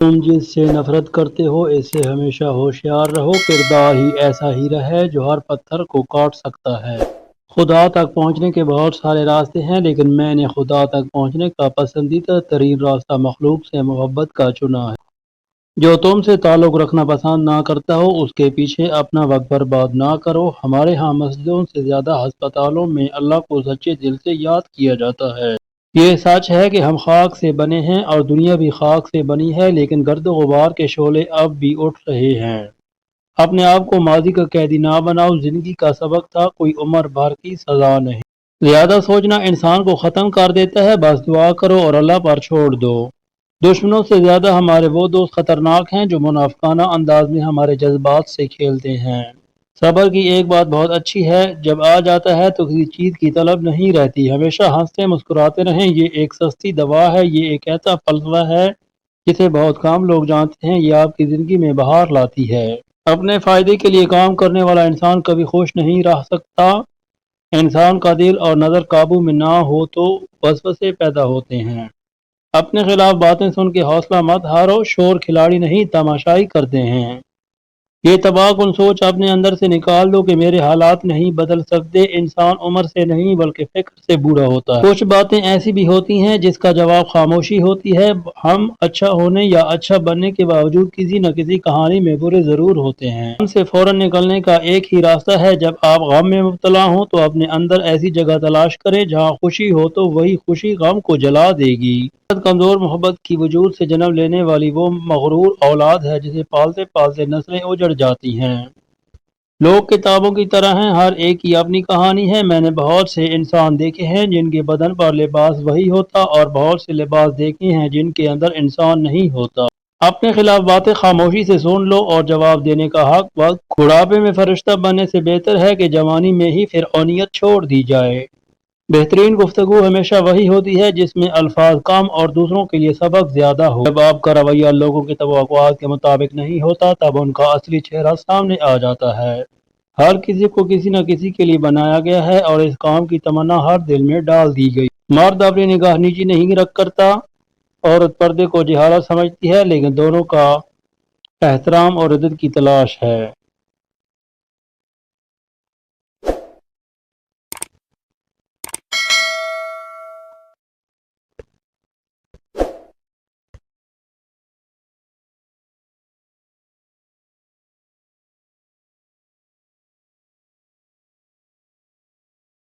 تم جس سے نفرت کرتے ہو اس سے ہمیشہ ہوشیار رہو، کردار ہی ایسا ہیرا ہے جو ہر پتھر کو کاٹ سکتا ہے۔ خدا تک پہنچنے کے بہت سارے راستے ہیں، لیکن میں نے خدا تک پہنچنے کا پسندیدہ ترین راستہ مخلوق سے محبت کا چنا ہے۔ جو تم سے تعلق رکھنا پسند نہ کرتا ہو اس کے پیچھے اپنا وقت برباد نہ کرو۔ ہمارے ہاں مسجدوں سے زیادہ ہسپتالوں میں اللہ کو سچے دل سے یاد کیا جاتا ہے۔ یہ سچ ہے کہ ہم خاک سے بنے ہیں اور دنیا بھی خاک سے بنی ہے، لیکن گرد و غبار کے شعلے اب بھی اٹھ رہے ہیں۔ اپنے آپ کو ماضی کا قیدی نہ بناؤ، زندگی کا سبق تھا، کوئی عمر بھر کی سزا نہیں۔ زیادہ سوچنا انسان کو ختم کر دیتا ہے، بس دعا کرو اور اللہ پر چھوڑ دو۔ دشمنوں سے زیادہ ہمارے وہ دوست خطرناک ہیں جو منافقانہ انداز میں ہمارے جذبات سے کھیلتے ہیں۔ صبر کی ایک بات بہت اچھی ہے، جب آ جاتا ہے تو کسی چیز کی طلب نہیں رہتی۔ ہمیشہ ہنستے مسکراتے رہیں، یہ ایک سستی دوا ہے، یہ ایک ایسا فلسفہ ہے جسے بہت کم لوگ جانتے ہیں، یہ آپ کی زندگی میں بہار لاتی ہے۔ اپنے فائدے کے لیے کام کرنے والا انسان کبھی خوش نہیں رہ سکتا۔ انسان کا دل اور نظر قابو میں نہ ہو تو وسوسے پیدا ہوتے ہیں۔ اپنے خلاف باتیں سن کے حوصلہ مت ہارو، شور کھلاڑی نہیں تماشائی کرتے ہیں۔ یہ تباہ کن سوچ اپنے اندر سے نکال دو کہ میرے حالات نہیں بدل سکتے۔ انسان عمر سے نہیں بلکہ فکر سے بوڑھا ہوتا ہے۔ کچھ باتیں ایسی بھی ہوتی ہیں جس کا جواب خاموشی ہوتی ہے۔ ہم اچھا ہونے یا اچھا بننے کے باوجود کسی نہ کسی کہانی میں برے ضرور ہوتے ہیں۔ غم سے فوراً نکلنے کا ایک ہی راستہ ہے، جب آپ غم میں مبتلا ہوں تو اپنے اندر ایسی جگہ تلاش کریں جہاں خوشی ہو، تو وہی خوشی غم کو جلا دے گی۔ کمزور محبت کی وجود سے جنم لینے والی وہ مغرور اولاد ہے جسے پالتے پالتے نسلیں اجڑ جاتی ہیں۔ لوگ کتابوں کی طرح ہیں، ہر ایک کی اپنی کہانی ہے۔ میں نے بہت سے انسان دیکھے ہیں جن کے بدن پر لباس وہی ہوتا، اور بہت سے لباس دیکھے ہیں جن کے اندر انسان نہیں ہوتا۔ اپنے خلاف باتیں خاموشی سے سن لو اور جواب دینے کا حق وقت۔ بڑھاپے میں فرشتہ بننے سے بہتر ہے کہ جوانی میں ہی فرعونیت چھوڑ دی جائے۔ بہترین گفتگو ہمیشہ وہی ہوتی ہے جس میں الفاظ کم اور دوسروں کے لیے سبق زیادہ ہو۔ جب آپ کا رویہ لوگوں کی توقعات کے مطابق نہیں ہوتا تب ان کا اصلی چہرہ سامنے آ جاتا ہے۔ ہر کسی کو کسی نہ کسی کے لیے بنایا گیا ہے اور اس کام کی تمنا ہر دل میں ڈال دی گئی۔ مرد اپنی نگاہ نیچی نہیں رکھ کرتا، عورت پردے کو جہالت سمجھتی ہے، لیکن دونوں کا احترام اور عزت کی تلاش ہے۔